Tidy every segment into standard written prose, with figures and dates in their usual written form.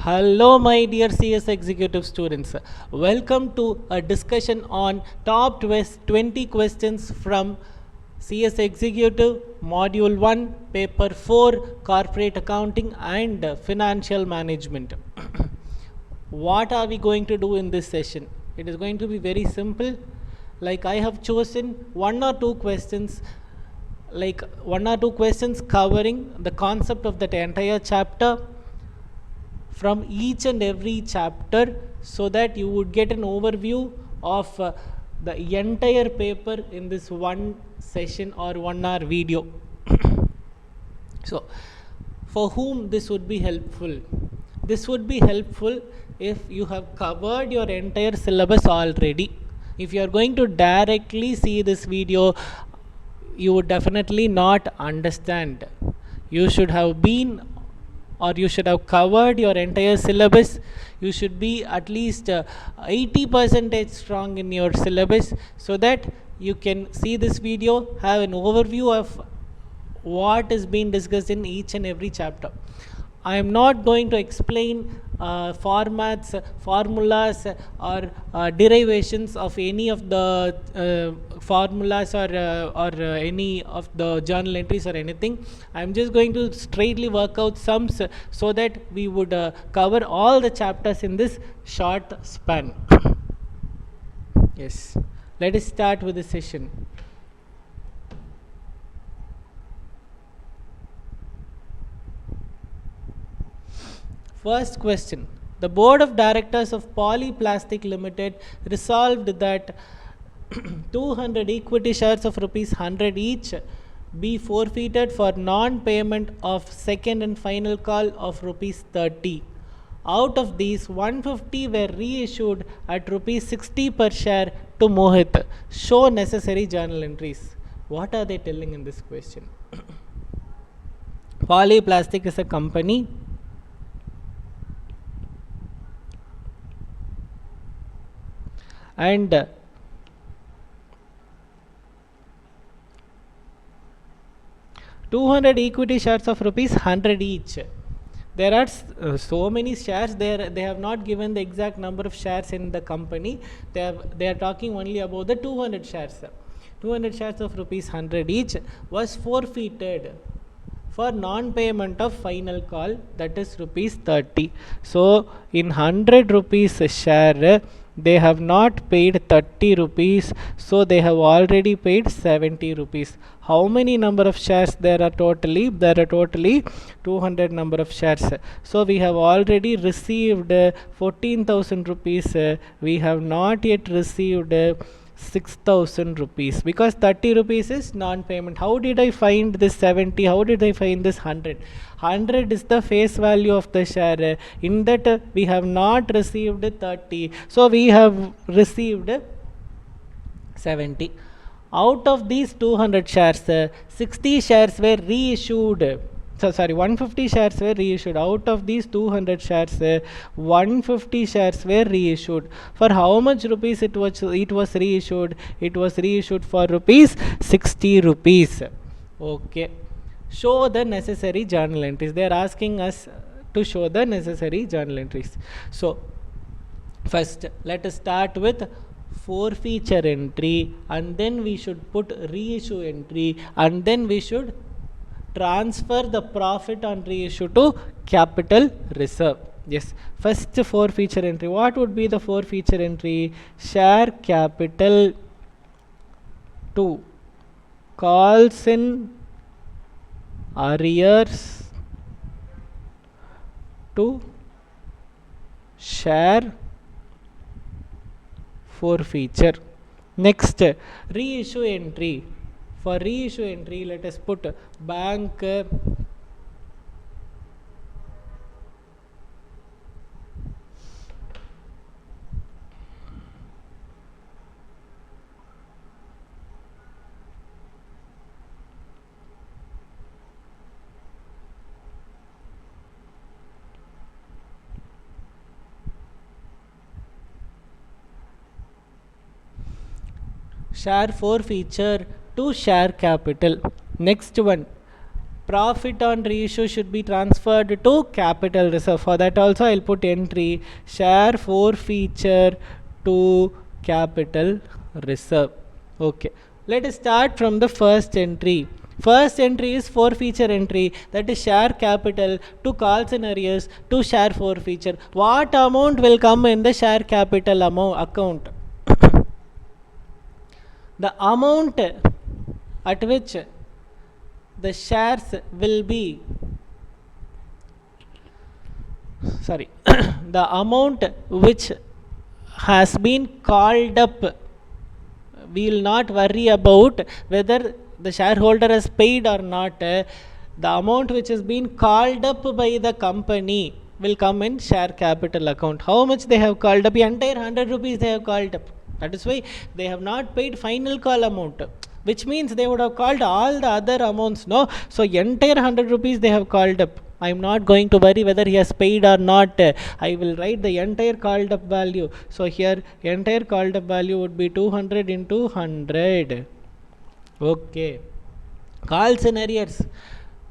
Hello, my dear CS executive students. Welcome to a discussion on top 20 questions from CS Executive Module 1, Paper 4, Corporate Accounting and Financial Management. What are we going to do in this session? It is going to be very simple. Like I have chosen one or two questions covering the concept of that entire chapter from each and every chapter, so that you would get an overview of the entire paper in this one session or 1 hour video. So for whom this would be helpful? This would be helpful if you have covered your entire syllabus already. If you are going to directly see this video, you would definitely not understand. You should have been, or you should have covered your entire syllabus. You should be at least 80% strong in your syllabus, so that you can see this video, have an overview of what is being discussed in each and every chapter. I am not going to explain formats, formulas or derivations of any of the formulas or any of the journal entries or anything. I am just going to straightly work out sums, so that we would cover all the chapters in this short span. Yes, let us start with the session. First question. The Board of Directors of Polyplastic Limited resolved that 200 equity shares of ₹100 each be forfeited for non-payment of second and final call of ₹30. Out of these, 150 were reissued at ₹60 per share to Mohit. Show necessary journal entries. What are they telling in this question? Polyplastic is a company. And 200 equity shares of ₹100 each. There are so many shares there. They have not given the exact number of shares in the company. They are talking only about the 200 shares. 200 shares of ₹100 each was forfeited for non-payment of final call, that is ₹30. So in 100 rupees a share, they have not paid 30 rupees, so they have already paid 70 rupees. How many number of shares there are totally? There are totally 200 number of shares. So we have already received 14,000 rupees. We have not yet received 6,000 rupees, because 30 rupees is non-payment. How did I find this 70? How did I find this 100? 100 is the face value of the share. In that we have not received 30, so we have received 70. Out of these 200 shares, 60 shares were reissued. 150 shares were reissued. Out of these 200 shares, 150 shares were reissued. For how much rupees it was reissued? It was reissued for ₹60 rupees. Okay. Show the necessary journal entries. They are asking us to show the necessary journal entries. So first, let us start with forfeiture entry, and then we should put reissue entry, and then we should transfer the profit on reissue to capital reserve. Yes, first forfeiture entry. What would be the forfeiture entry? Share capital to calls in arrears to share forfeiture. Next, reissue entry. For reissue entry, let us put bank share forfeiture to share capital. Next one, profit on reissue should be transferred to capital reserve. For that also I'll put entry share forfeiture to capital reserve. Okay, let us start from the first entry. First entry is forfeiture entry, that is share capital to calls in arrears to share forfeiture. What amount will come in the share capital account? The amount at which the shares will be the amount which has been called up. We will not worry about whether the shareholder has paid or not. The amount which has been called up by the company will come in share capital account. How much they have called up? Entire 100 rupees they have called up. That is why they have not paid final call amount, which means they would have called all the other amounts, no? So entire 100 rupees they have called up. I am not going to worry whether he has paid or not. I will write the entire called up value. So here entire called up value would be 200 into 100. Okay. Calls in arrears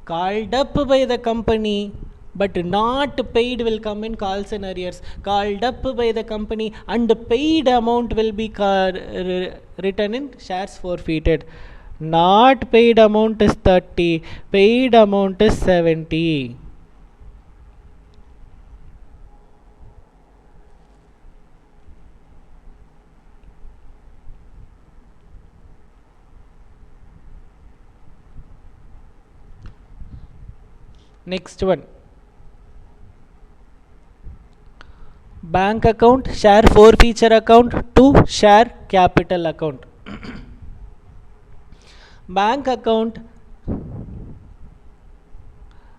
called up by the company but not paid will come in calls in arrears. Called up by the company and paid amount will be written in shares forfeited. Not paid amount is 30, paid amount is 70. Next one. Bank account, share forfeiture account to share capital account. Bank account,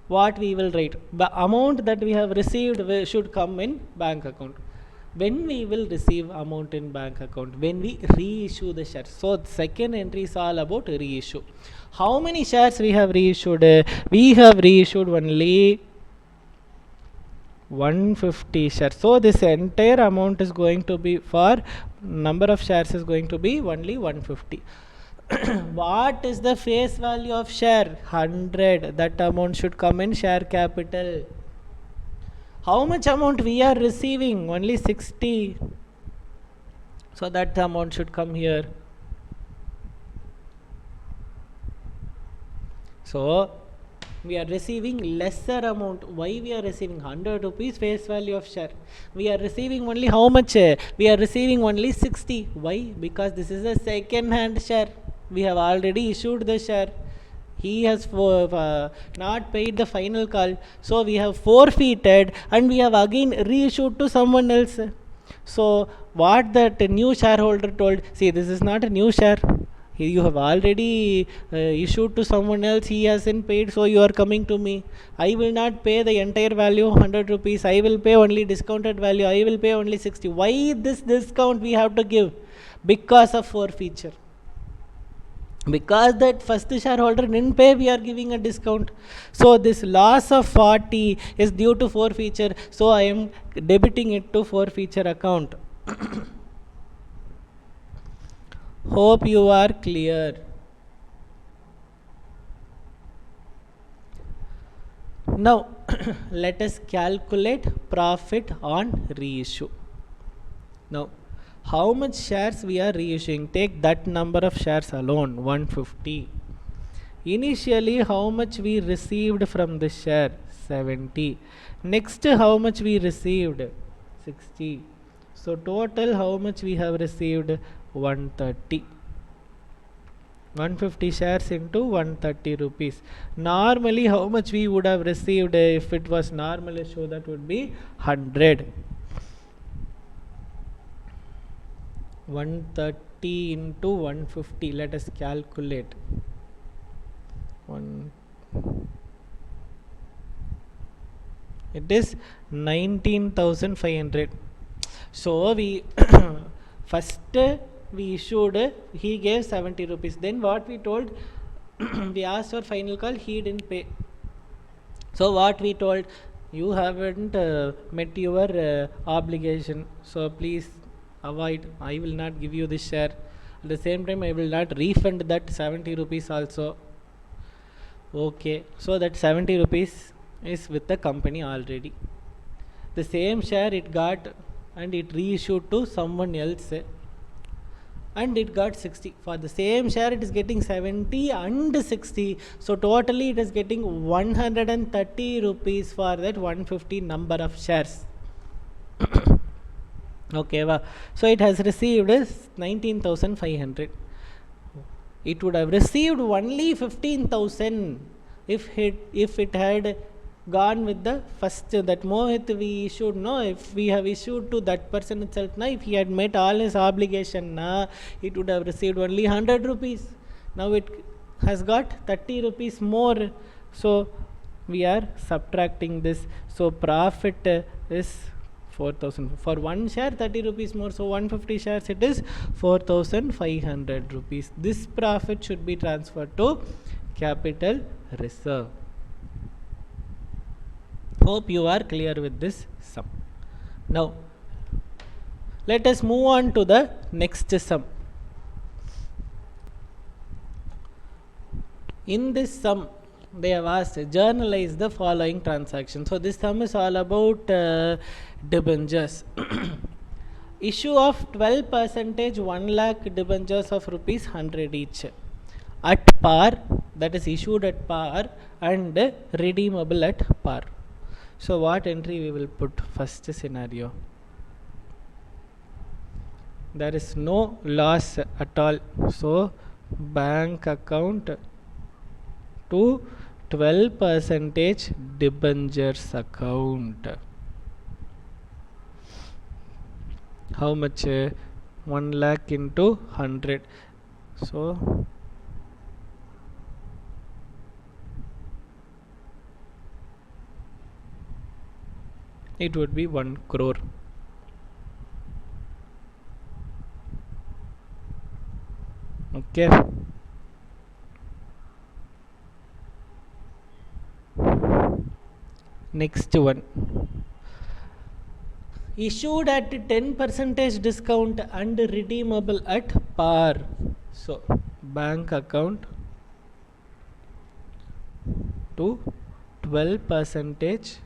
what we will write? The amount that we have received should come in bank account. When we will receive amount in bank account? When we reissue the shares. So the second entry is all about reissue. How many shares we have reissued? We have reissued only 150 shares. So this entire amount is going to be, for number of shares is going to be only 150. What is the face value of share? 100. That amount should come in share capital. How much amount we are receiving? Only 60. So that amount should come here. So we are receiving lesser amount. Why we are receiving 100 rupees face value of share? We are receiving only how much? We are receiving only 60. Why? Because this is a second hand share. We have already issued the share. He has not paid the final call. So we have forfeited and we have again reissued to someone else. So what that new shareholder told, see, this is not a new share. You have already issued to someone else. He hasn't paid, so you are coming to me. I will not pay the entire value 100 rupees. I will pay only discounted value. I will pay only 60. Why this discount we have to give? Because of forfeiture. Because that first shareholder didn't pay, we are giving a discount. So this loss of 40 is due to forfeiture. So I am debiting it to forfeiture account. Hope you are clear. Now let us calculate profit on reissue. Now how much shares we are reissuing? Take that number of shares alone, 150. Initially how much we received from the share? 70. Next how much we received? 60. So total how much we have received? 130. 150 shares into 130 rupees. Normally how much we would have received if it was normal issue? That would be 100. 130 into 150. Let us calculate. It is 19,500. So we first we issued, he gave 70 rupees. Then what we told, we asked for final call, he didn't pay. So what we told, you haven't met your obligation, so please avoid. I will not give you this share. At the same time I will not refund that 70 rupees also. Okay, so that 70 rupees is with the company already. The same share it got and it reissued to someone else, and it got 60. For the same share it is getting 70 and 60, so totally it is getting 130 rupees for that 150 number of shares. Okay, so it has received is 19,500. It would have received only 15,000 if it had gone with the first, that Mohit we issued, no, if we have issued to that person itself, if he had met all his obligation, it would have received only 100 rupees. Now it has got 30 rupees more, so we are subtracting this. So profit is 4,000 for one share, 30 rupees more, so 150 shares it is 4,500 rupees. This profit should be transferred to capital reserve. Hope you are clear with this sum. Now let us move on to the next sum. In this sum they have asked journalize the following transaction. So this sum is all about debentures. Issue of 12% 1 lakh debentures of rupees 100 each at par, that is issued at par and redeemable at par. So what entry we will put? First scenario, there is no loss at all, so bank account to 12% debentures account. How much? 1 lakh into 100, so it would be 1 crore. Okay, next one, issued at 10% discount and redeemable at par. So bank account to 12%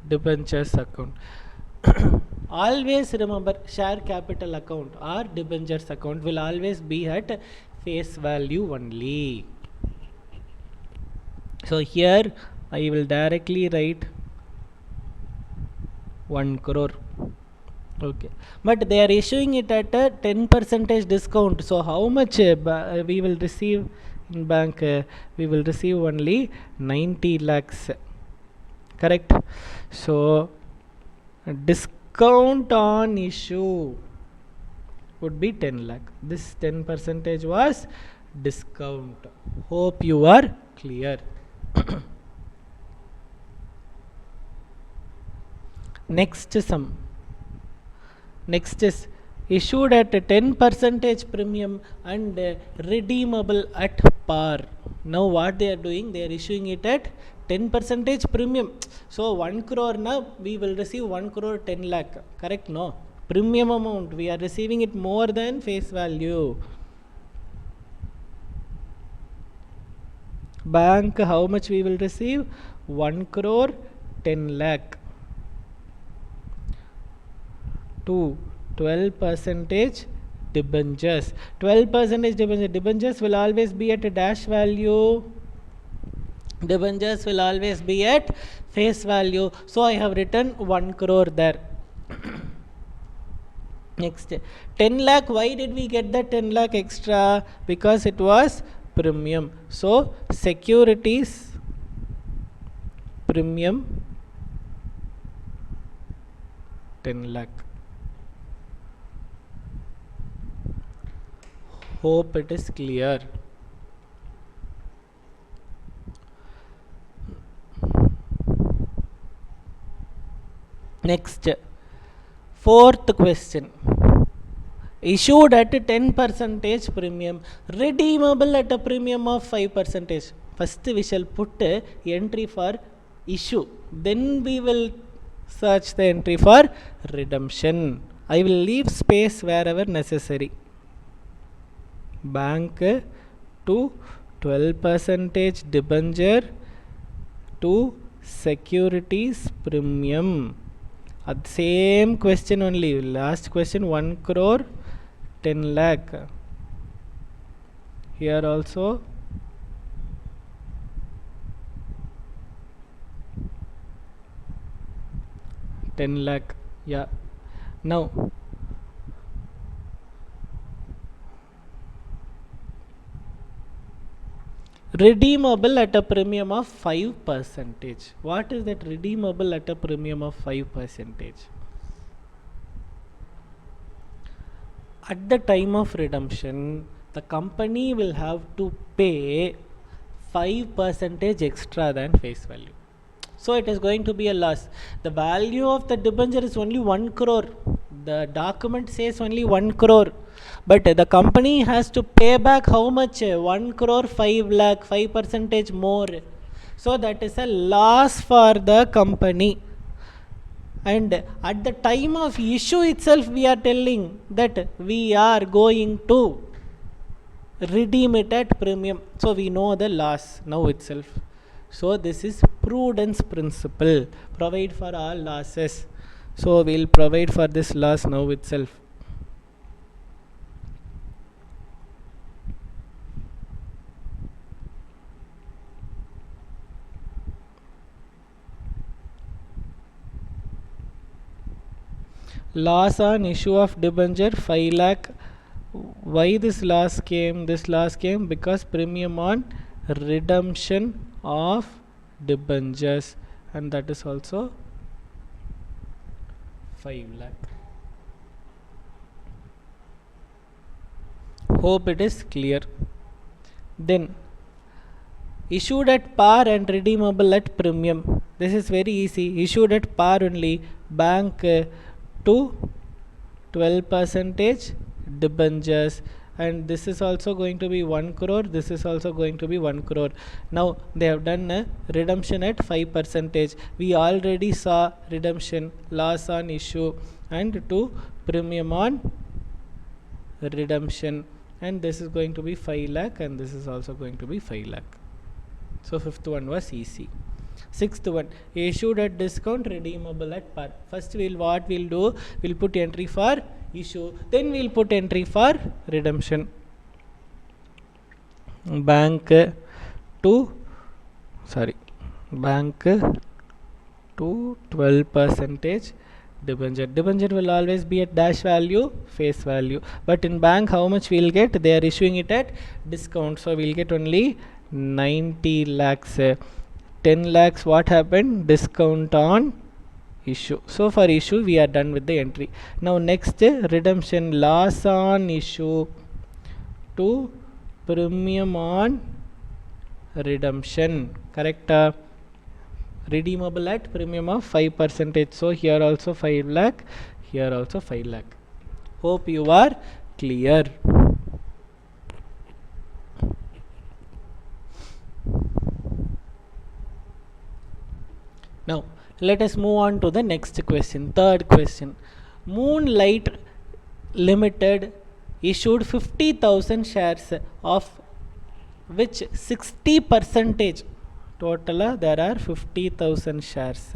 debentures account. Always remember, share capital account or debentures account will always be at face value only. So here I will directly write 1 crore. Okay, but they are issuing it at a 10% discount, so how much we will receive in bank? We will receive only 90 lakhs, correct? So discount on issue would be 10 lakh. This 10% was discount. Hope you are clear. Next sum. Next is issued at a 10% premium and redeemable at par. Now what they are doing? They are issuing it at 10% premium. So 1 crore now we will receive 1 crore 10 lakh. Correct? No. Premium amount. We are receiving it more than face value. Bank, how much we will receive? 1 crore 10 lakh. To 12% debentures. 12% debentures will always be at a dash value. Debentures will always be at face value. So I have written 1 crore there. Next, 10 lakh. Why did we get the 10 lakh extra? Because it was premium. So securities premium 10 lakh. Hope it is clear. Next, fourth question. Issued at 10% premium, redeemable at a premium of 5%. First we shall put entry for issue, then we will search the entry for redemption. I will leave space wherever necessary. Bank to 12 percentage debenture to securities premium. Same question only. Last question 1 crore 10 lakh. Here also 10 lakh. Yeah. Now redeemable at a premium of 5 percentage. What is that redeemable at a premium of 5 percentage? At the time of redemption, the company will have to pay 5 percentage extra than face value. So it is going to be a loss. The value of the debenture is only 1 crore. The document says only 1 crore. But the company has to pay back how much? 1 crore 5 lakh, 5 percentage more. So that is a loss for the company. And at the time of issue itself, we are telling that we are going to redeem it at premium. So we know the loss now itself. So this is prudence principle. Provide for all losses. So we'll provide for this loss now itself. Loss on issue of debenture 5 lakh. Why this loss came? This loss came because premium on redemption of debentures, and that is also 5 lakh. Hope it is clear. Then issued at par and redeemable at premium. This is very easy. Issued at par only. Bank to 12 percentage debentures, and this is also going to be 1 crore. This is also going to be 1 crore. Now they have done a redemption at 5 percentage. We already saw redemption, loss on issue, and to premium on redemption, and this is going to be 5 lakh, and this is also going to be 5 lakh. So fifth one was easy. Sixth one, issued at discount, redeemable at par. First what we'll do, we'll put entry for issue, then we'll put entry for redemption. Bank to 12 percentage debenture. Debenture will always be at dash value, face value, but in bank how much we'll get? They are issuing it at discount, so we'll get only 90 lakhs. 10 lakhs what happened? Discount on issue. So for issue we are done with the entry. Now next redemption, loss on issue to premium on redemption. Correct? Redeemable at premium of 5 percentage. So here also 5 lakh, here also 5 lakh. Hope you are clear. Now let us move on to the next question. Third question. Moonlight Limited issued 50,000 shares, of which 60 percentage, total there are 50,000 shares,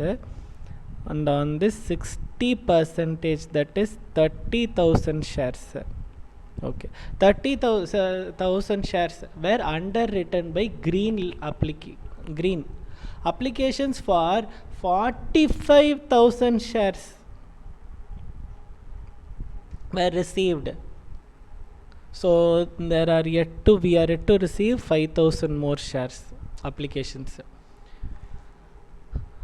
and on this 60 percentage, that is 30,000 shares. Okay, 30,000 shares were underwritten by green applications for 45,000 shares were received. So we are yet to receive 5,000 more shares. Applications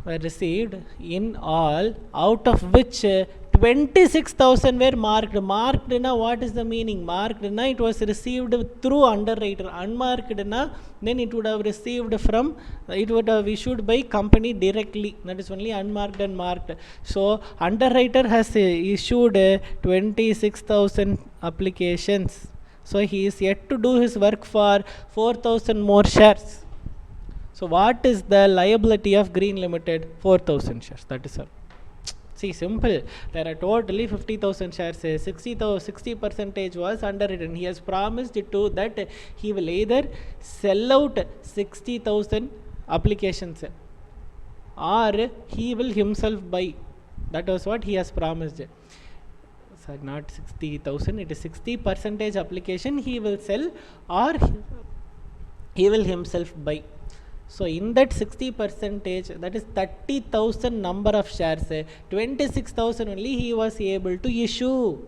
were received in all, out of which 26,000 were marked. Marked na, what is the meaning? Marked na, it was received through underwriter. Unmarked na, then it would have received from, it would have issued by company directly. That is only unmarked and marked. So underwriter has issued 26,000 applications. So he is yet to do his work for 4,000 more shares. So what is the liability of Green Limited? 4,000 shares. That is all. See, simple. There are totally 50,000 shares. 60% was underwritten. He has promised it to that he will either sell out 60,000 applications or he will himself buy. That was what he has promised. Sorry, not 60,000. It is 60% application he will sell or he will himself buy. So in that 60%, that is 30,000 number of shares, 26,000 only he was able to issue.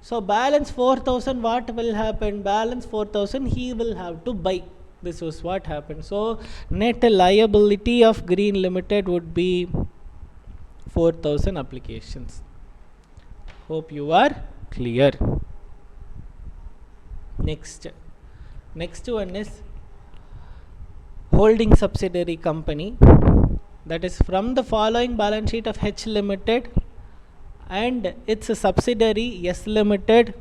So balance 4,000, what will happen? Balance 4,000 he will have to buy. This was what happened. So net liability of Green Limited would be 4,000 applications. Hope you are clear. Next one is holding subsidiary company, that is from the following balance sheet of H Limited and its subsidiary S Limited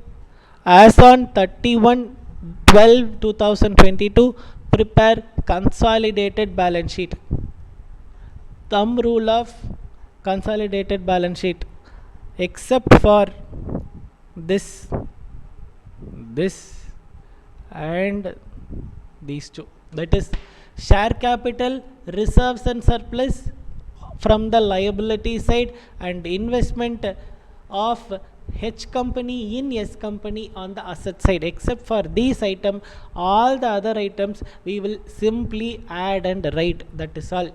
as on 31/12/2022 prepare consolidated balance sheet. Thumb rule of consolidated balance sheet, except for this and these two, that is share capital, reserves and surplus from the liability side and investment of H company in S company on the asset side. Except for these item, all the other items we will simply add and write. That is all.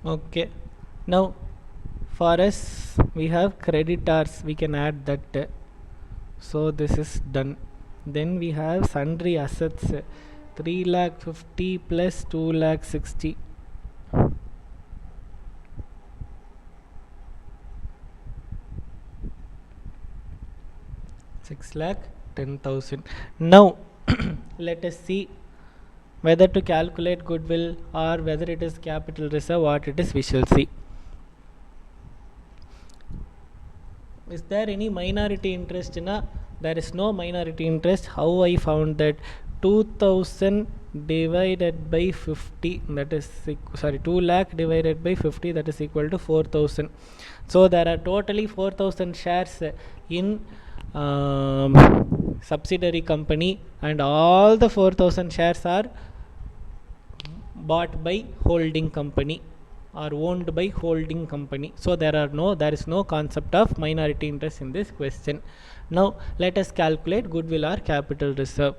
Okay, now for us we have creditors, we can add that. So this is done. Then we have sundry assets, 3,50,000 plus 2,60,000. 6,10,000. Now let us see whether to calculate goodwill or whether it is capital reserve. What it is, we shall see. Is there any minority interest in a? There is no minority interest. How I found that? 2,000 divided by 50, that is 2 lakh divided by 50, that is equal to 4,000. So there are totally 4,000 shares in subsidiary company, and all the 4,000 shares are bought by holding company or owned by holding company. So there is no concept of minority interest in this question. Now let us calculate goodwill or capital reserve.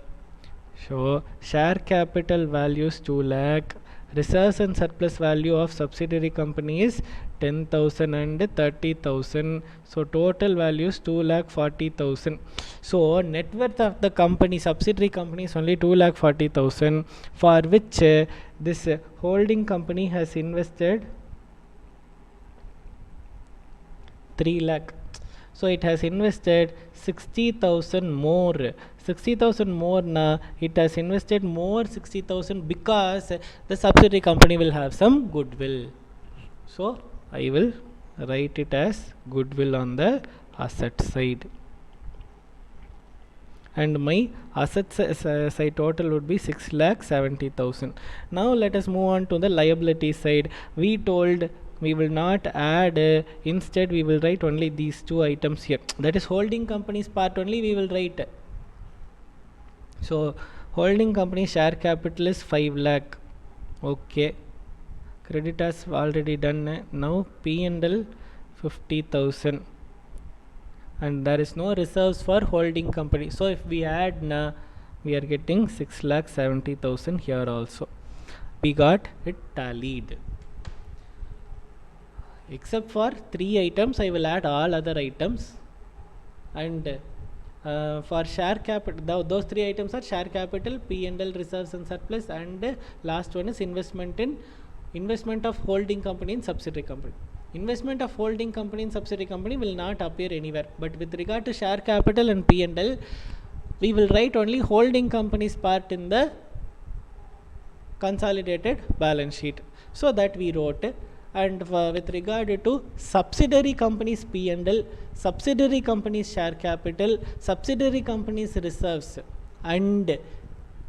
So share capital value is 2 lakh, reserves and surplus value of subsidiary company is 10,000 and 30,000. So total value is 2,40,000. So net worth of the company, subsidiary company, is only 2,40,000, for which this holding company has invested 3 lakh. So it has invested 60,000 more. 60,000 more na, it has invested more 60,000 because the subsidiary company will have some goodwill. So I will write it as goodwill on the asset side, and my assets side total would be 6,70,000. Now let us move on to the liability side. We told we will not add, instead we will write only these two items here, that is holding company's part only we will write. So holding company share capital is 5 lakh. Okay, creditors already done. Now P&L 50,000, and there is no reserves for holding company. So if we add we are getting 6,70,000 here also. We got it tallied. Except for 3 items, I will add all other items, and For share capital, those three items are share capital, P&L, reserves and surplus, and last one is investment of holding company in subsidiary company. Investment of holding company in subsidiary company will not appear anywhere, but with regard to share capital and P&L, we will write only holding company's part in the consolidated balance sheet. So that we wrote. And with regard to subsidiary companies P&L, subsidiary companies share capital, subsidiary companies reserves, and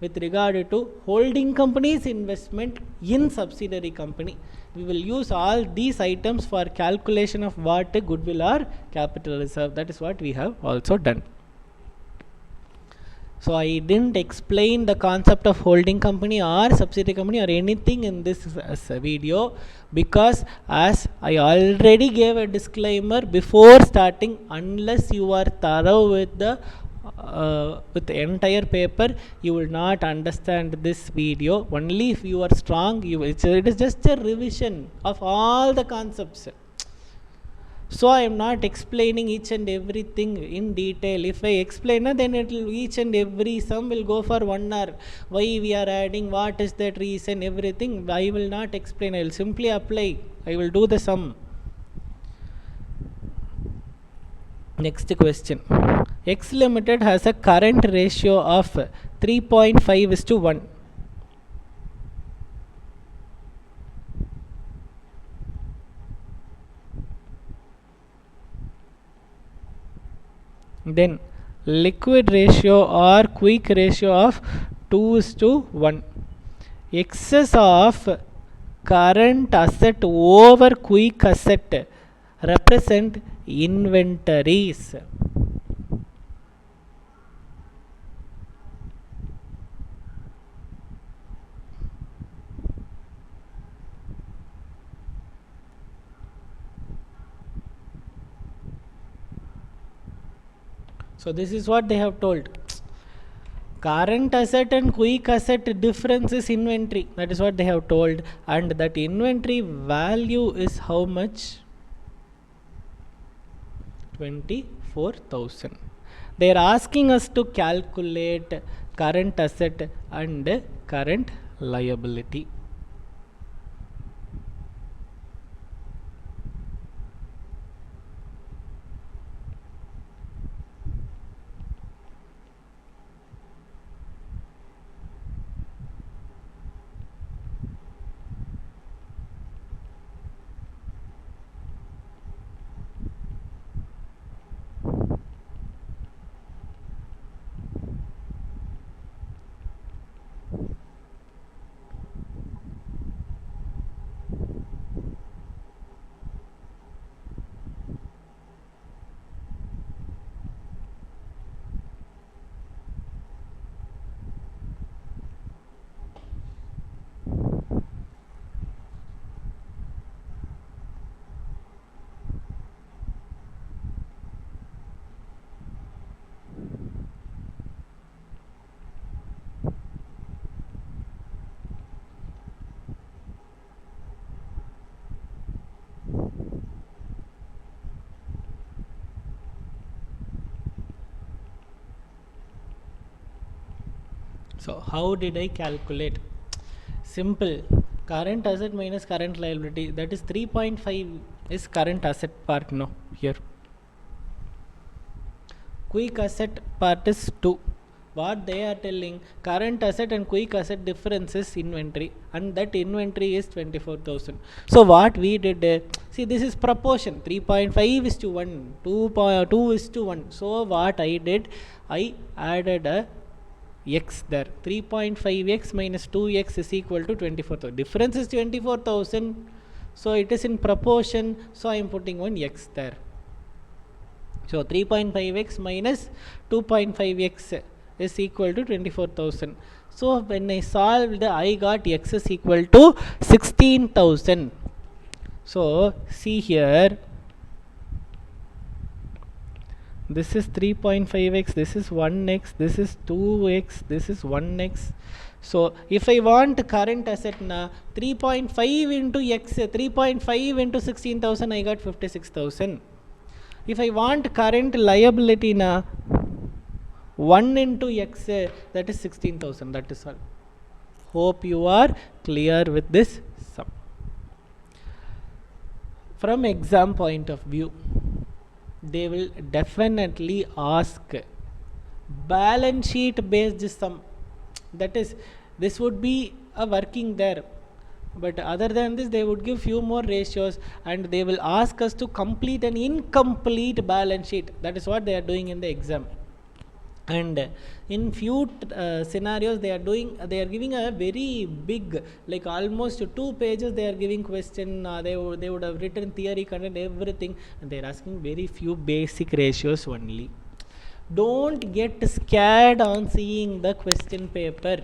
with regard to holding companies investment in subsidiary company, we will use all these items for calculation of what goodwill or capital reserve. That is what we have also done. So I didn't explain the concept of holding company or subsidiary company or anything in this video, because as I already gave a disclaimer before starting, unless you are thorough with the entire paper, you will not understand this video. Only if you are strong, it is just a revision of all the concepts. So I am not explaining each and everything in detail. If I explain, then each and every sum will go for 1 hour. Why we are adding, what is that reason, everything I will not explain. I will simply apply. I will do the sum. Next question. X Limited has a current ratio of 3.5:1. Then liquid ratio or quick ratio of 2:1. Excess of current asset over quick asset represent inventories. So this is what they have told. Current asset and quick asset difference is inventory. That is what they have told. And that inventory value is how much? 24,000. They are asking us to calculate current asset and current liability. So how did I calculate? Simple. Current asset minus current liability, that is 3.5 is current asset part, no, here. Quick asset part is 2. What they are telling, current asset and quick asset difference is inventory, and that inventory is 24,000. So what we did, see, this is proportion, 3.5:1, 2:1. So what I did, I added a x there. 3.5x minus 2x is equal to 24,000. Difference is 24,000. So it is in proportion. So I am putting one x there. So 3.5x minus 2.5x is equal to 24,000. So when I solved, I got x is equal to 16,000. So see here. This is 3.5x, this is 1x, this is 2x, this is 1x. So if I want current asset na 3.5 into x, 3.5 into 16,000, I got 56,000. If I want current liability na 1 into x, that is 16,000. That is all. Hope you are clear with this sum. From exam point of view, they will definitely ask balance sheet based sum. That is, this would be a working there, but other than this they would give few more ratios, and they will ask us to complete an incomplete balance sheet. That is what they are doing in the exam. And in few scenarios they are giving a very big, like almost 2 pages they are giving question. They would have written theory content, everything, and they are asking very few basic ratios only. Don't get scared on seeing the question paper.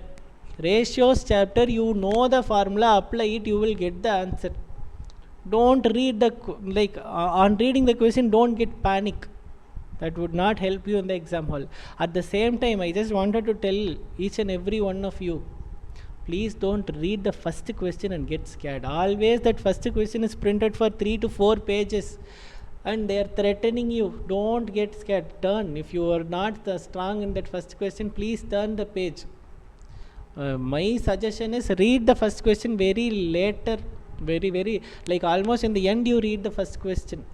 Ratios chapter, you know the formula, apply it, you will get the answer. Don't read the on reading the question, don't get panic. That would not help you in the exam hall. At the same time, I just wanted to tell each and every one of you, please don't read the first question and get scared. Always that first question is printed for 3 to 4 pages, and they are threatening you. Don't get scared. Turn. If you are not strong in that first question, please turn the page. My suggestion is read the first question very later, very like almost in the end you read the first question.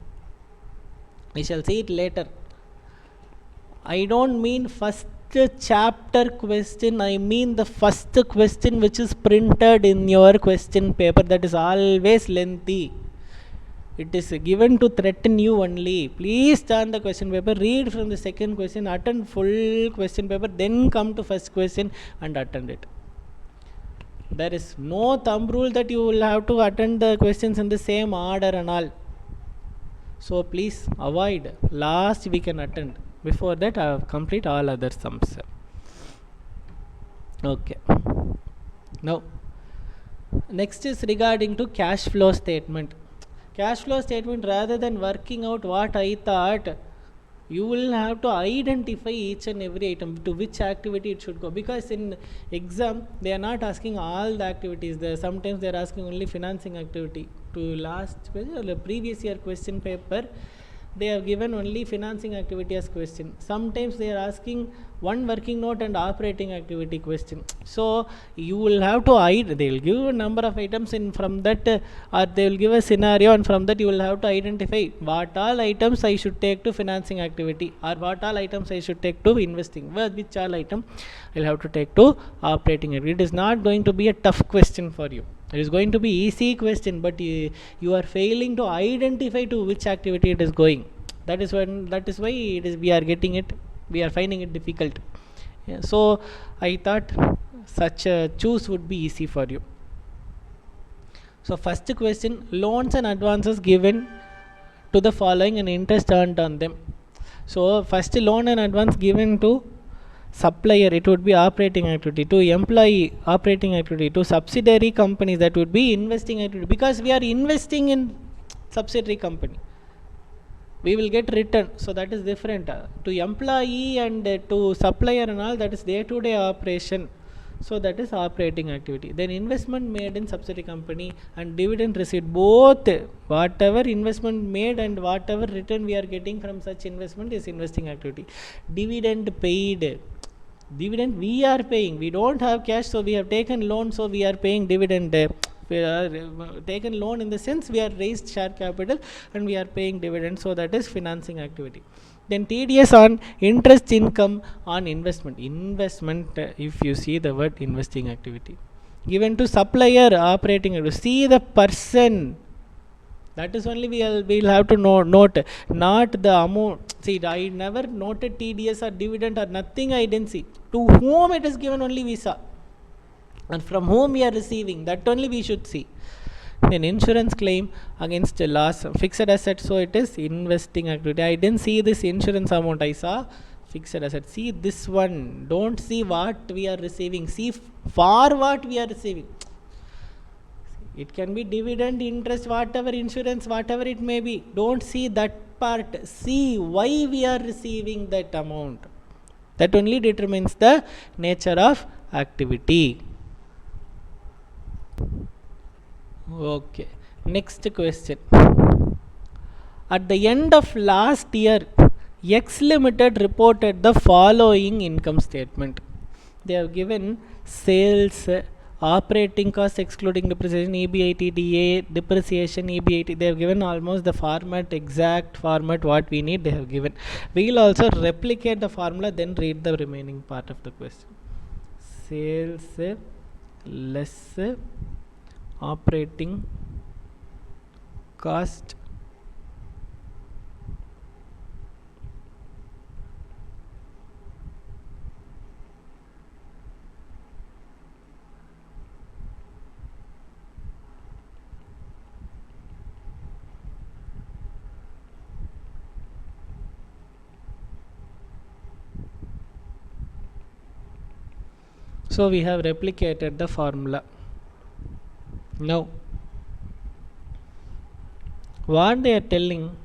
We shall see it later. I don't mean first chapter question, I mean the first question which is printed in your question paper. That is always lengthy. It is given to threaten you only. Please turn the question paper, read from the second question, attend full question paper, then come to first question and attend it. There is no thumb rule that you will have to attend the questions in the same order and all. So please avoid. Last we can attend. Before that, I have complete all other sums. Okay. Now, next is regarding to cash flow statement. Cash flow statement, rather than working out what I thought, you will have to identify each and every item to which activity it should go, because in exam they are not asking all the activities. Sometimes they are asking only financing activity. To last previous year question paper, they have given only financing activity as question. Sometimes they are asking one working note and operating activity question. So you will have to they will give a number of items, in from that or they will give a scenario, and from that you will have to identify what all items I should take to financing activity, or what all items I should take to investing, which all item I will have to take to operating activity. It is not going to be a tough question for you. It is going to be easy question, but you are failing to identify to which activity it is going. That is why we are finding it difficult. Yeah, so I thought such a choose would be easy for you. So first question, loans and advances given to the following and interest earned on them. So first loan and advance given to supplier, it would be operating activity. To employee, operating activity. To subsidiary companies, that would be investing activity, because we are investing in subsidiary company, we will get return. So that is different. To employee and to supplier and all, that is day-to-day operation. So that is operating activity. Then investment made in subsidiary company and dividend received, both whatever investment made and whatever return we are getting from such investment is investing activity. Dividend paid, dividend we are paying. We don't have cash, so we have taken loan, so we are paying dividend. We are taken loan in the sense we are raised share capital and we are paying dividend, so that is financing activity. Then TDS on interest income on investment. If you see the word investing activity given to supplier, operating activity, see the person. That is only we'll have to note, not the amount. See, I never noted TDS or dividend or nothing. I didn't see to whom it is given, only we saw, and from whom we are receiving, that only we should see. Then insurance claim against loss, fixed asset, so it is investing activity. I didn't see this insurance amount, I saw fixed asset. See this one, don't see what we are receiving, see for what we are receiving. It can be dividend, interest, whatever, insurance, whatever it may be. Don't see that part, see why we are receiving that amount. That only determines the nature of activity. Okay, next question. At the end of last year, X Limited reported the following income statement. They have given sales, operating costs excluding depreciation, EBITDA, depreciation, EBIT. They have given almost the format, exact format what we need. They have given. We will also replicate the formula, then read the remaining part of the question. Sales less operating cost So we have replicated the formula. Now what they are telling,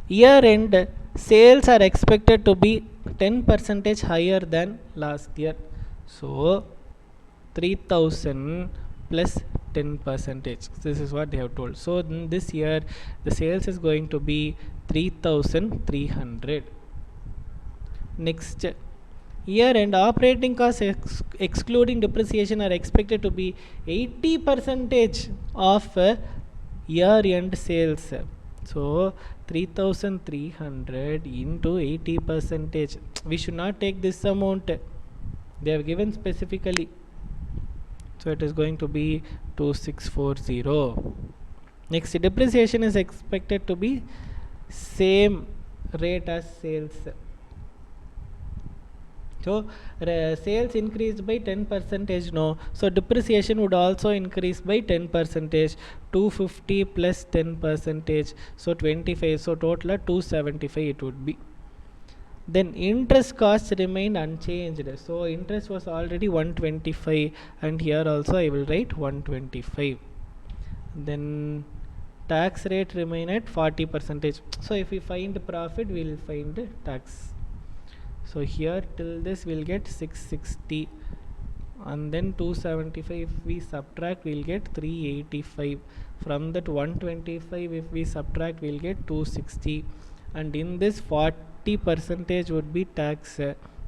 year end sales are expected to be 10% higher than last year. So 3000 plus 10%. This is what they have told. So in this year the sales is going to be 3300. Next, year end operating costs excluding depreciation are expected to be 80% of year end sales. So 3300 into 80%. We should not take this amount. They have given specifically. So it is going to be 2640. Next, depreciation is expected to be same rate as sales. So sales increased by 10%, no. So depreciation would also increase by 10%. 250 plus 10%. So 25. So total 275 it would be. Then interest costs remained unchanged. So interest was already 125, and here also I will write 125. Then tax rate remain at 40%. So if we find profit, we will find tax. So here till this we'll get 660, and then 275 if we subtract we'll get 385. From that 125 if we subtract we'll get 260, and in this 40% would be tax,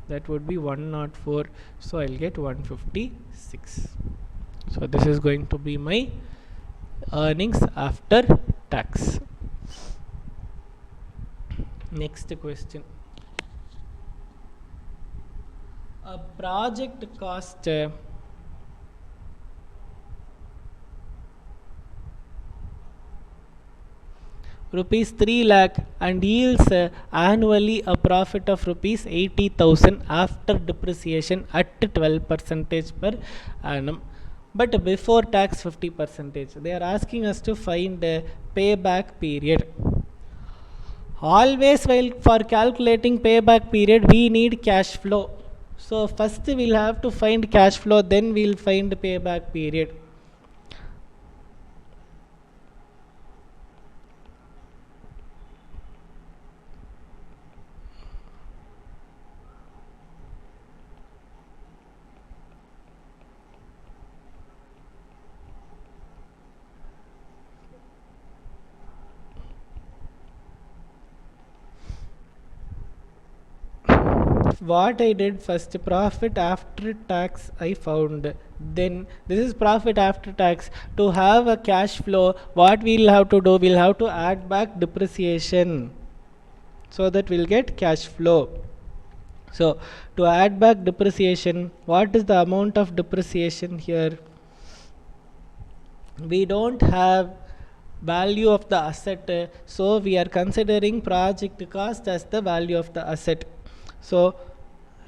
that would be 104. So I'll get 156. So this is going to be my earnings after tax. Next question. A project cost rupees 3 lakh and yields annually a profit of rupees 80,000 after depreciation at 12% per annum, but before tax 50%. They are asking us to find a payback period. Always while for calculating payback period we need cash flow. So first we'll have to find cash flow, then we'll find payback period. What I did first, profit after tax I found. Then this is profit after tax. To have a cash flow, what we'll have to do, we'll have to add back depreciation, so that we'll get cash flow. So to add back depreciation, what is the amount of depreciation here? We don't have value of the asset, so we are considering project cost as the value of the asset. So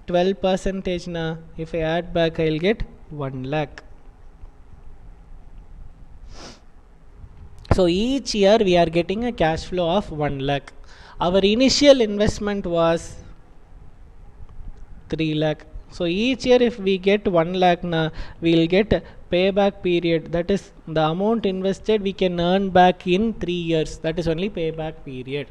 12% na, if I add back I'll get 1 lakh. So each year we are getting a cash flow of 1 lakh. Our initial investment was 3 lakh. So each year if we get 1 lakh na, we will get payback period, that is the amount invested we can earn back in 3 years. That is only payback period.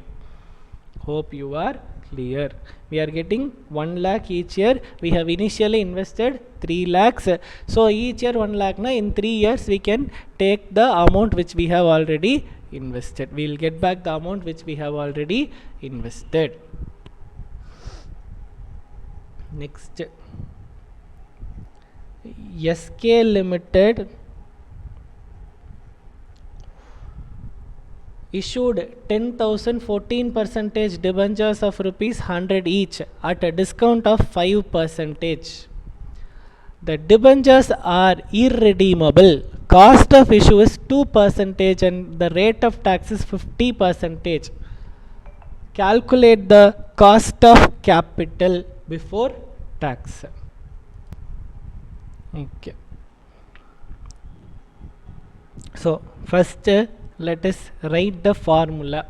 Hope you are clear. We are getting 1 lakh each year. We have initially invested 3 lakhs. So each year 1 lakh na, in 3 years we can take the amount which we have already invested. We will get back the amount which we have already invested. Next, SK Limited issued 10,000 14% debentures of rupees 100 each at a discount of 5%. The debentures are irredeemable. Cost of issue is 2% and the rate of tax is 50%. Calculate the cost of capital before tax. Okay. So first let us write the formula.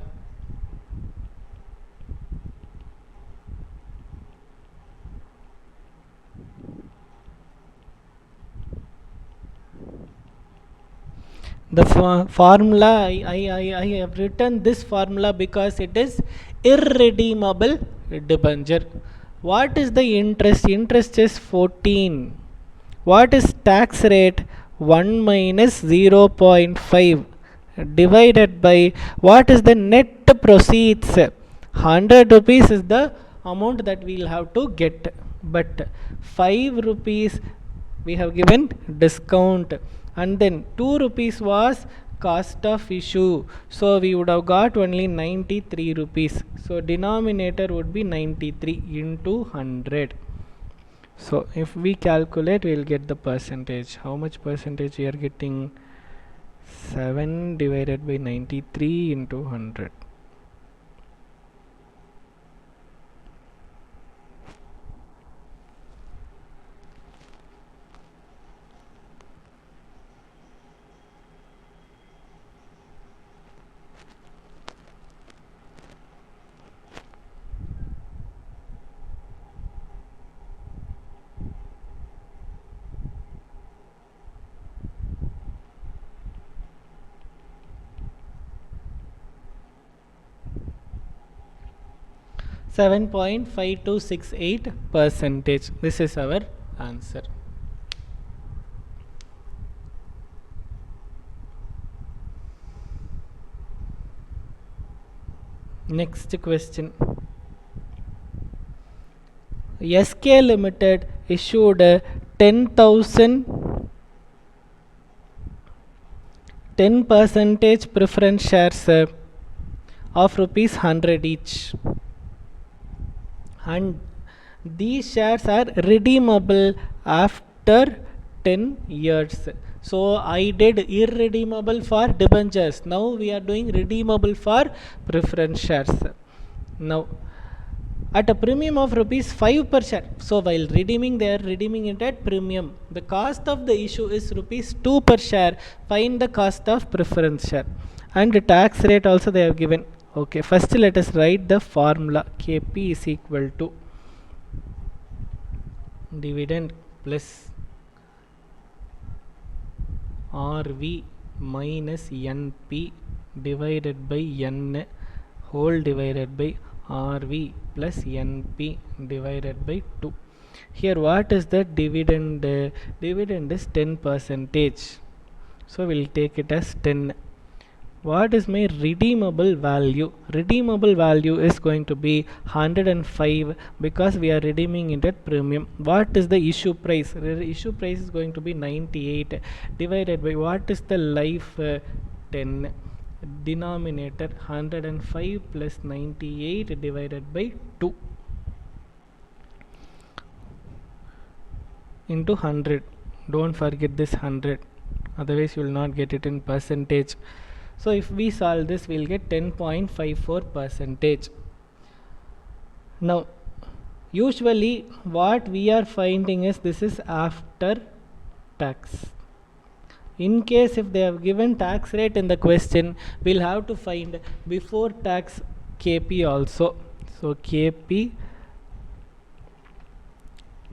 The formula, I have written this formula because it is irredeemable debenture. What is the interest? Interest is 14. What is tax rate? 1 minus 0.5 divided by what is the net proceeds? 100 rupees is the amount that we will have to get, but 5 rupees we have given discount, and then 2 rupees was cost of issue, so we would have got only 93 rupees. So denominator would be 93 into 100. So if we calculate, we will get the percentage. How much percentage we are getting? 7 divided by 93 into 100. %. This is our answer. Next question. SK Limited issued 10,000 10% preference shares of rupees 100 each, and these shares are redeemable after 10 years. So I did irredeemable for debentures. Now we are doing redeemable for preference shares. Now at a premium of rupees 5 per share. So while redeeming, they are redeeming it at premium. The cost of the issue is rupees 2 per share. Find the cost of preference share, and the tax rate also they have given. Okay, first let us write the formula. KP is equal to dividend plus RV minus NP divided by N whole divided by RV plus NP divided by 2. Here what is the dividend? Dividend is 10%. So we'll take it as 10. What is my redeemable value? Redeemable value is going to be 105 because we are redeeming it at premium. What is the issue price? Issue price is going to be 98 divided by what is the life? 10. Denominator 105 plus 98 divided by 2 into 100. Don't forget this 100, otherwise you will not get it in percentage. So if we solve this, we will get 10.54%. Now usually what we are finding is this is after tax. In case if they have given tax rate in the question, we'll have to find before tax KP also. So KP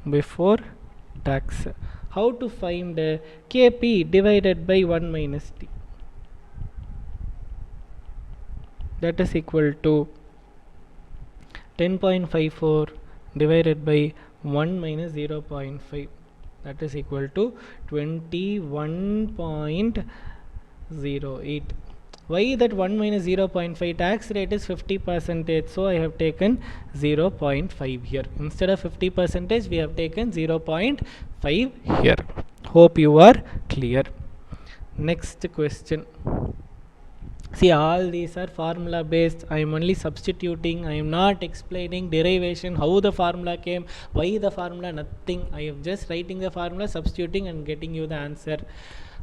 before tax. How to find KP divided by 1 minus T? That is equal to 10.54 divided by 1 minus 0.5. That is equal to 21.08. Why that 1 minus 0.5? Tax rate is 50%, so I have taken 0.5 here. Instead of 50%, we have taken 0.5 here. Hope you are clear. Next question. See, all these are formula based. I am only substituting. I am not explaining derivation, how the formula came, why the formula, nothing. I am just writing the formula, substituting and getting you the answer.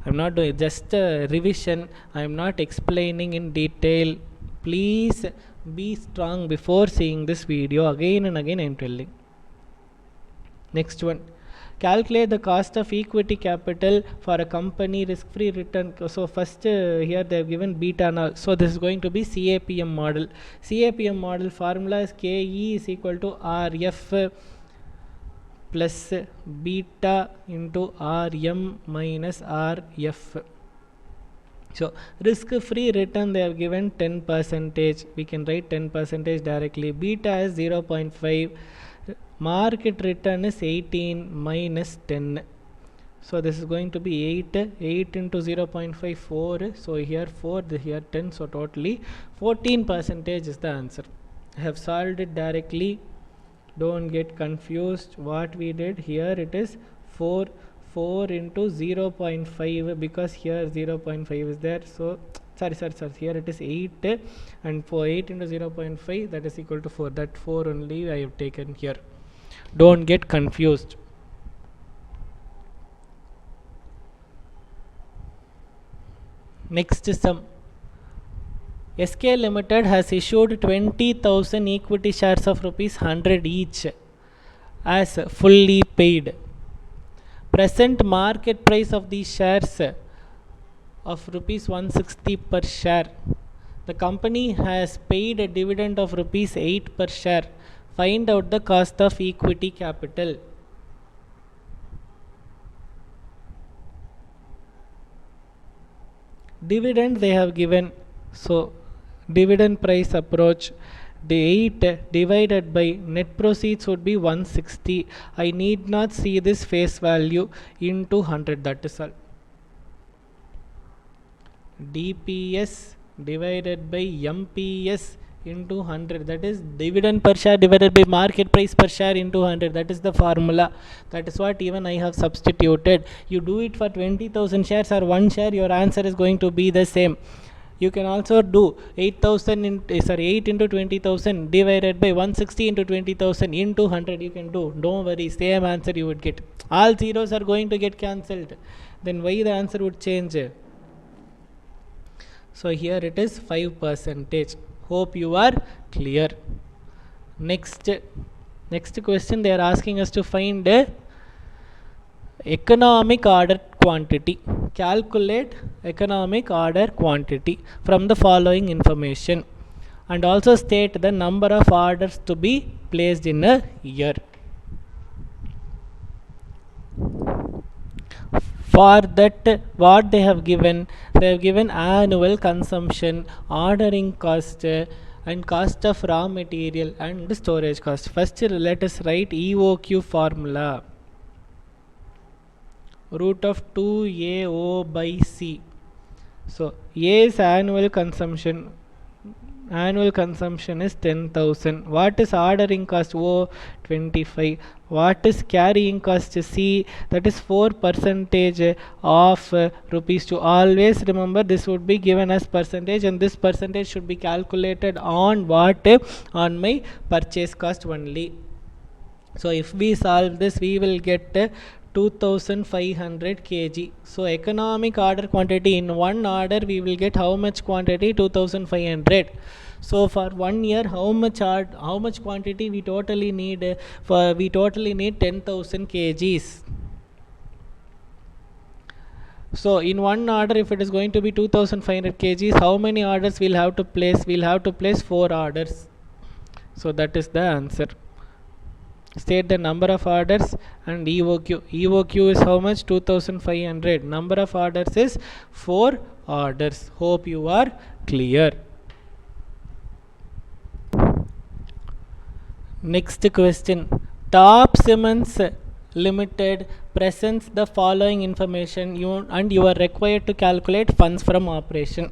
I am not doing just a revision. I am not explaining in detail. Please be strong before seeing this video. Again and again I am telling. Next one. Calculate the cost of equity capital for a company risk-free return. So first here they have given beta now. So this is going to be CAPM model. CAPM model formula is KE is equal to RF plus beta into RM minus RF. So risk-free return they have given 10%. We can write 10% directly. Beta is 0.5. Market return is 18 minus 10. So this is going to be 8 into 0.5, 4. So here 4, here 10. So totally 14% is the answer. I have solved it directly. Don't get confused. What we did here, it is 4 into 0.5, because here 0.5 is there. So sorry, here it is 8, and for 8 into 0.5, that is equal to 4. That 4 only I have taken here. Don't get confused. Next sum. SK Limited has issued 20,000 equity shares of rupees 100 each as fully paid. Present market price of these shares of rupees 160 per share. The company has paid a dividend of rupees 8 per share. Find out the cost of equity capital. Dividend they have given. So dividend price approach. The 8 divided by net proceeds would be 160. I need not see this face value into 100. That is all. DPS divided by MPS into 100, that is dividend per share divided by market price per share into 100. That is the formula. That is what even I have substituted. You do it for 20,000 shares or 1 share, your answer is going to be the same. You can also do 8 into 20,000 divided by 160 into 20,000 into 100. You can do. Don't worry, same answer you would get. All zeros are going to get cancelled. Then why the answer would change? So here it is 5%. Hope you are clear. Next question, they are asking us to find economic order quantity. Calculate economic order quantity from the following information, and also state the number of orders to be placed in a year. For that, what they have given annual consumption, ordering cost, and cost of raw material and storage cost. First, let us write EOQ formula. Root of 2AO by C. So A is annual consumption. Annual consumption is 10,000. What is ordering cost? O, 25. What is carrying cost? C, that is 4% of rupees 2. Always remember, this would be given as percentage, and this percentage should be calculated on what? On my purchase cost only. So if we solve this, we will get 2500 kg. So economic order quantity, in one order we will get how much quantity? 2500. So for 1 year, how much quantity we totally need? We totally need 10,000 kgs. So in one order, if it is going to be 2500 kgs, how many orders we'll have to place? We'll have to place 4 orders. So that is the answer. State the number of orders and EOQ. EOQ is how much? 2500. Number of orders is 4 orders. Hope you are clear. Next question. Top Cements Limited presents the following information, and you are required to calculate funds from operation.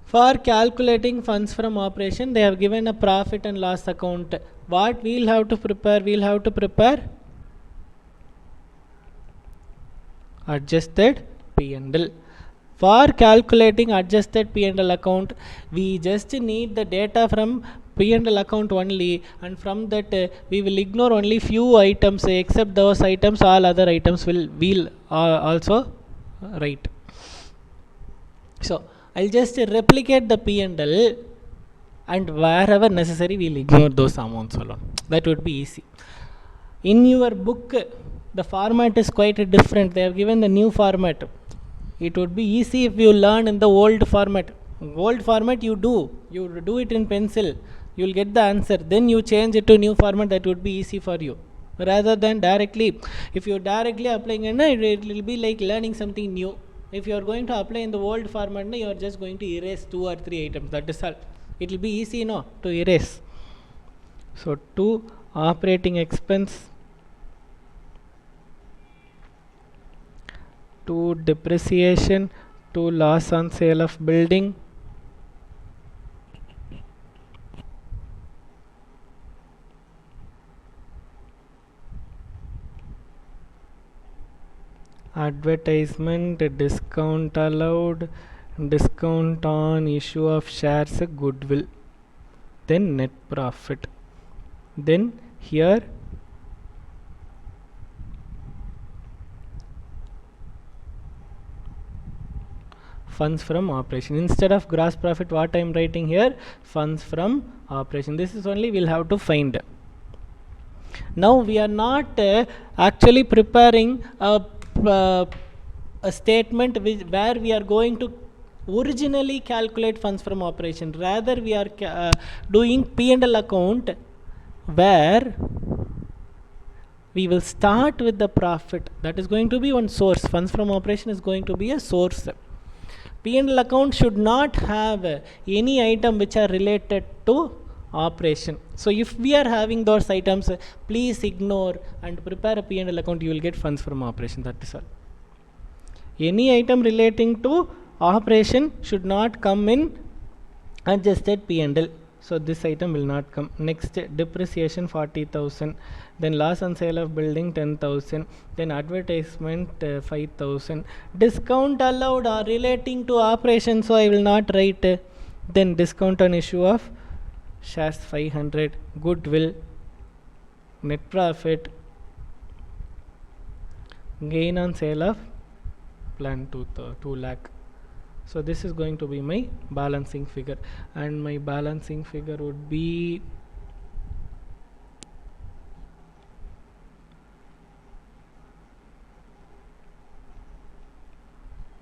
For calculating funds from operation, they have given a profit and loss account. What we'll have to prepare? We'll have to prepare adjusted P&L. For calculating adjusted P&L account, we just need the data from P&L account only, and from that we will ignore only few items. Except those items, all other items we'll also write. So I'll just replicate the P&L, and wherever necessary we'll ignore those amounts alone. That would be easy. In your book, the format is quite different. They have given the new format. It would be easy if you learn in the old format. Old format you do it in pencil. You will get the answer. Then you change it to new format. That would be easy for you. Rather than directly, if you directly applying, it will be like learning something new. If you are going to apply in the old format, you are just going to erase 2 or 3 items. That is all. It will be easy, to erase. So, to operating expense, to depreciation, to loss on sale of building, advertisement, discount allowed, discount on issue of shares, goodwill, then net profit. Then here funds from operation. Instead of gross profit, what I am writing here? Funds from operation. This is only we'll have to find. Now we are not actually preparing a statement where we are going to originally calculate funds from operation. Rather we are doing P&L account where we will start with the profit. That is going to be one source. Funds from operation is going to be a source. P&L account should not have any item which are related to operation. So if we are having those items, please ignore and prepare a P&L account. You will get funds from operation. That is all. Any item relating to operation should not come in adjusted P&L. So this item will not come. Next, depreciation 40,000. Then loss on sale of building 10,000. Then advertisement 5,000. Discount allowed are relating to operation, so I will not write. Then discount on issue of shares 500. Goodwill, net profit, gain on sale of plant 2 lakh. So this is going to be my balancing figure, and my balancing figure would be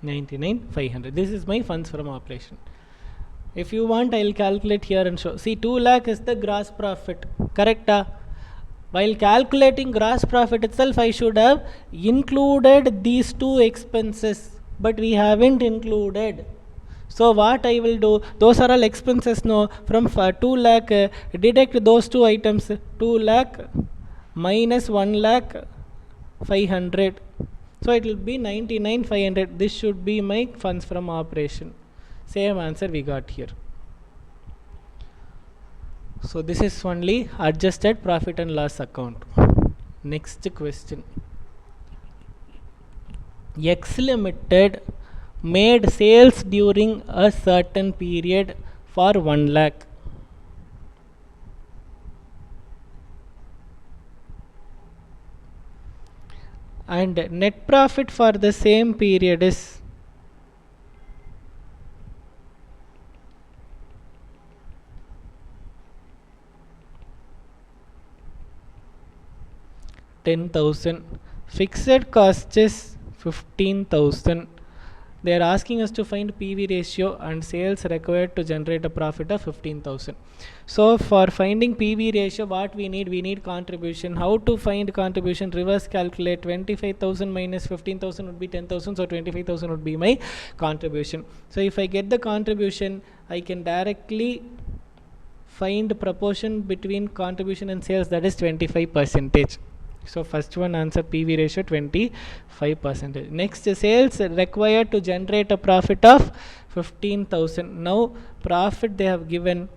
$99,500. This is my funds from operation. If you want, I will calculate here and show. See, 2 lakh is the gross profit. Correct? While calculating gross profit itself, I should have included these 2 expenses. But we haven't included. So what I will do, those are all expenses. No, from 2 lakh deduct those 2 items. 2 lakh minus 1 lakh 500. So it will be 99,500. This should be my funds from operation. Same answer we got here. So this is only adjusted profit and loss account. Next question. X Limited made sales during a certain period for 1 lakh. And net profit for the same period is $10,000. Fixed cost is 15,000. They are asking us to find PV ratio and sales required to generate a profit of 15,000. So for finding PV ratio, what we need contribution. How to find contribution? Reverse calculate. 25,000 minus 15,000 would be 10,000. So 25,000 would be my contribution. So if I get the contribution, I can directly find proportion between contribution and sales, that is 25%. So first one answer, PV ratio 25%. Next, sales required to generate a profit of 15,000. Now profit they have given,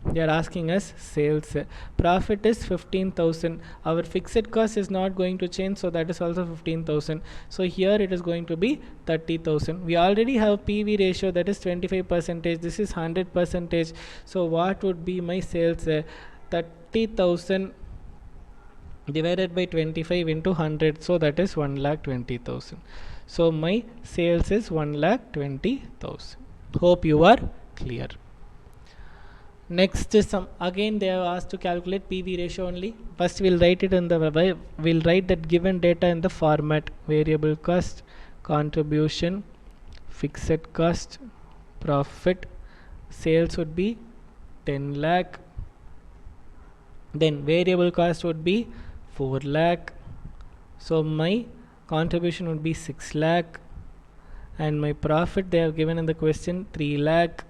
they are asking us sales. Profit is 15,000. Our fixed cost is not going to change, so that is also 15,000. So here it is going to be 30,000. We already have PV ratio, that is 25%. This is 100%. So what would be my sales? 30,000 divided by 25 into 100, so that is 1,20,000. So my sales is 1,20,000. Hope you are clear. Next is some, again they have asked to calculate PV ratio only. First we'll write it in the, we'll write that given data in the format: variable cost, contribution, fixed cost, profit. Sales would be 10 lakh, then variable cost would be 4 lakh, so my contribution would be 6 lakh, and my profit they have given in the question 3 lakh.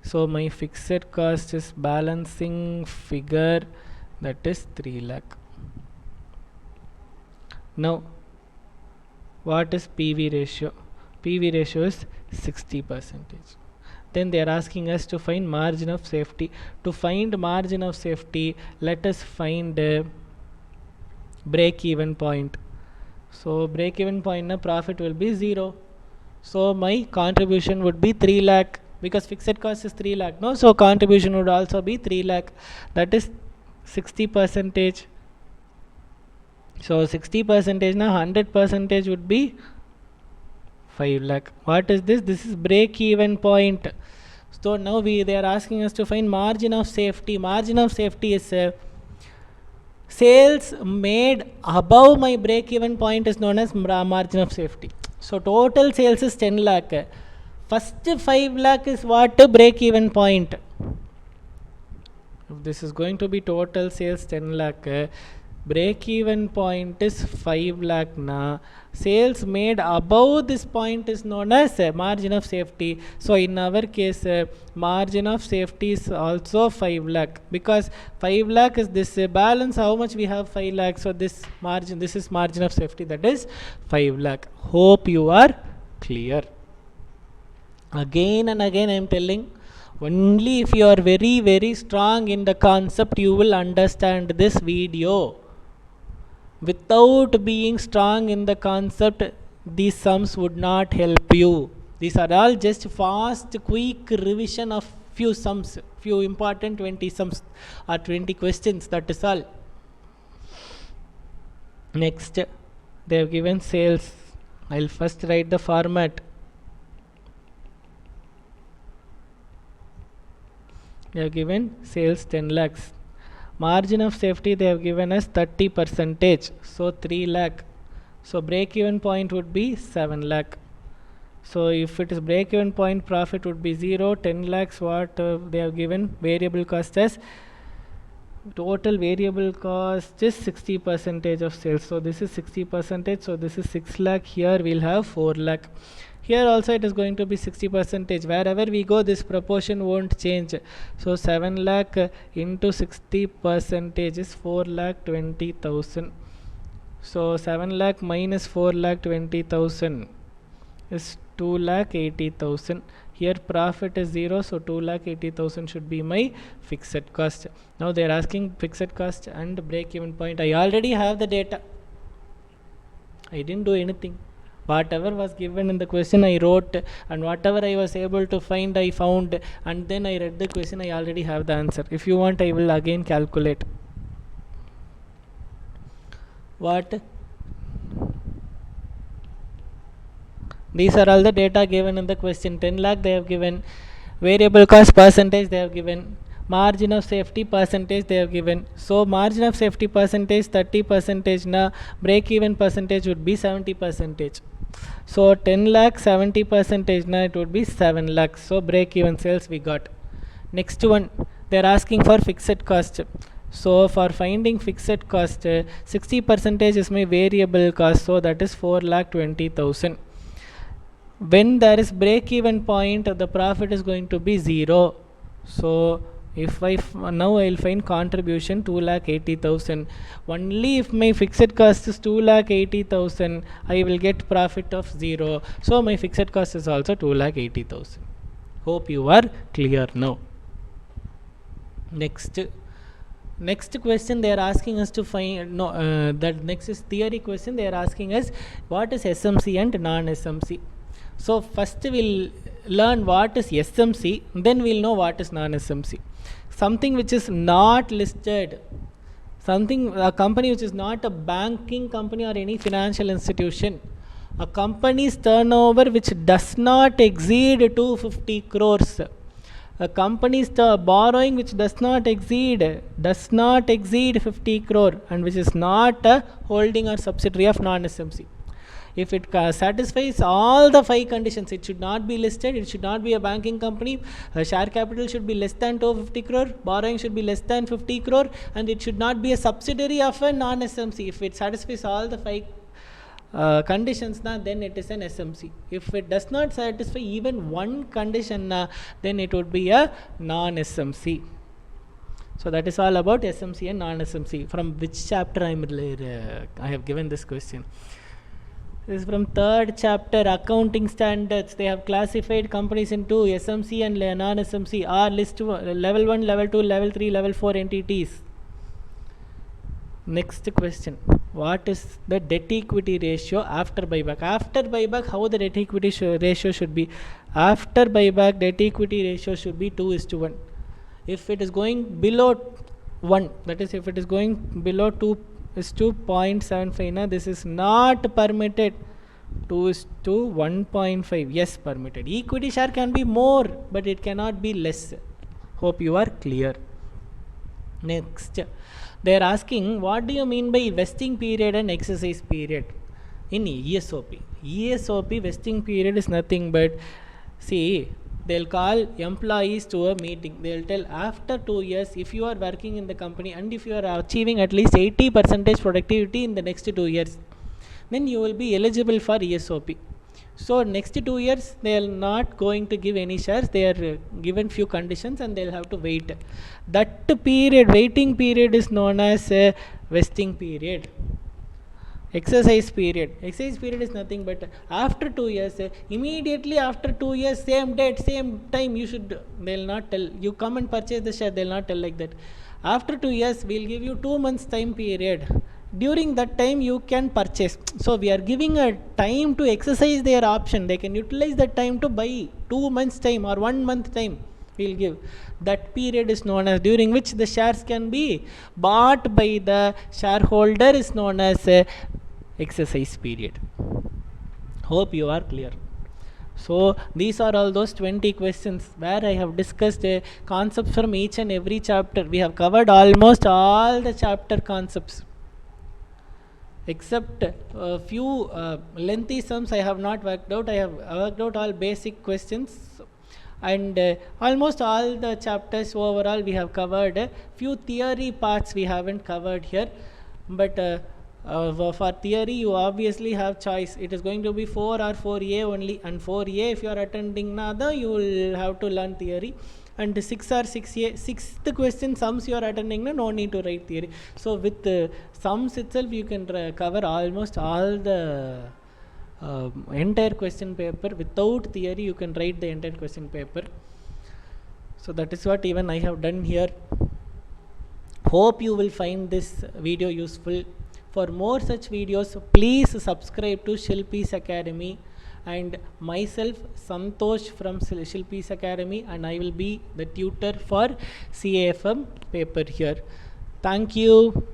So my fixed cost is balancing figure, that is 3 lakh. Now what is PV ratio? PV ratio is 60%. Then they are asking us to find margin of safety. To find margin of safety, let us find break even point. So break even point na profit will be 0. So my contribution would be 3 lakh, because fixed cost is 3 lakh, no? So contribution would also be 3 lakh, that is 60%. So 60% na 100% would be 5 lakh. What is this? This is break even point. So now they are asking us to find margin of safety. Margin of safety is sales made above my break even point is known as margin of safety. So total sales is 10 lakh. First 5 lakh is what? Break even point. If this is going to be total sales 10 lakh, break even point is 5 lakh na. Sales made above this point is known as margin of safety. So in our case, margin of safety is also 5 lakh, because 5 lakh is this balance. How much we have? 5 lakh. So this margin, this is margin of safety, that is 5 lakh. Hope you are clear. Again and again I am telling, only if you are very, very strong in the concept, you will understand this video. Without being strong in the concept, these sums would not help you. These are all just fast, quick revision of few sums, few important 20 sums or 20 questions, that is all. Next, they have given sales. I'll first write the format. They have given sales 10 lakhs. Margin of safety they have given us 30%, so 3 lakh. So break even point would be 7 lakh. So if it is break even point, profit would be 0. 10 lakhs what they have given. Variable cost as, total variable cost is 60% of sales. So this is 60%, so this is 6 lakh. Here we'll have 4 lakh. Here also it is going to be 60%. Wherever we go, this proportion won't change. So 7 lakh into 60% is 4,20,000. So 7 lakh minus 4,20,000 is 2,80,000. Here profit is 0, so 2,80,000 should be my fixed cost. Now they are asking fixed cost and break even point. I already have the data. I didn't do anything. Whatever was given in the question I wrote, and whatever I was able to find I found, and then I read the question. I already have the answer. If you want, I will again calculate. What? These are all the data given in the question. 10 lakh they have given. Variable cost percentage they have given. Margin of safety percentage they have given. So margin of safety percentage 30% na, break even percentage would be 70%. So 10 lakh 70% na, it would be 7 lakhs. So break even sales we got. Next one, they are asking for fixed cost. So for finding fixed cost, 60% is my variable cost, so that is 4,20,000. When there is break even point, the profit is going to be 0. So If now I will find contribution 2,80,000. Only if my fixed cost is 2,80,000, I will get profit of 0. So my fixed cost is also 2,80,000. Hope you are clear now. Next question they are asking us to find, that next is theory question. They are asking us what is SMC and non-SMC. So first we'll learn what is SMC, then we'll know what is non-SMC. Something which is not listed, a company which is not a banking company or any financial institution, a company's turnover which does not exceed 250 crores, a company's borrowing which does not exceed 50 crore, and which is not a holding or subsidiary of non-SMC. If it satisfies all the 5 conditions, it should not be listed, it should not be a banking company, share capital should be less than 250 crore, borrowing should be less than 50 crore, and it should not be a subsidiary of a non-SMC. If it satisfies all the 5 conditions, then it is an SMC. If it does not satisfy even one condition, then it would be a non-SMC. So that is all about SMC and non-SMC. From which chapter I have given this question? This is from 3rd chapter, accounting standards. They have classified companies into SMC and non-SMC, or list level 1, level 2, level 3, level 4 entities. Next question, what is the debt equity ratio after buyback? After buyback, how the debt equity ratio should be? After buyback, debt equity ratio should be 2:1. If it is going below 1, that is if it is going below 2:0.75, now this is not permitted. 2:1.5, yes, permitted. Equity share can be more, but it cannot be less. Hope you are clear. Next, they are asking, what do you mean by vesting period and exercise period in ESOP? ESOP vesting period is nothing but, see, they'll call employees to a meeting. They'll tell, after 2 years, if you are working in the company and if you are achieving at least 80% productivity in the next 2 years, then you will be eligible for ESOP. So next 2 years they are not going to give any shares. They are given few conditions and they'll have to wait. That period, waiting period, is known as a vesting period. Exercise period is nothing but after 2 years, immediately after 2 years, same date, same time, you should, they'll not tell you come and purchase the share. They'll not tell like that. After 2 years, we'll give you 2 months time period. During that time you can purchase. So we are giving a time to exercise their option. They can utilize that time to buy. 2 months time or 1 month time we'll give. That period is known as, during which the shares can be bought by the shareholder, is known as a exercise period. Hope you are clear. So these are all those 20 questions where I have discussed concepts from each and every chapter. We have covered almost all the chapter concepts, except a few lengthy sums I have not worked out. I have worked out all basic questions, and almost all the chapters overall we have covered. Few theory parts we haven't covered here, but for theory you obviously have choice. It is going to be 4 or 4A only, and 4A if you are attending Nada, you will have to learn theory, and 6 or 6A, 6th question sums you are attending, no need to write theory. So with sums itself you can cover almost all the entire question paper. Without theory you can write the entire question paper. So that is what even I have done here. Hope you will find this video useful. For more such videos, please subscribe to Shilpis Academy, and myself Santosh from Shilpis Academy, and I will be the tutor for CAFM paper here. Thank you.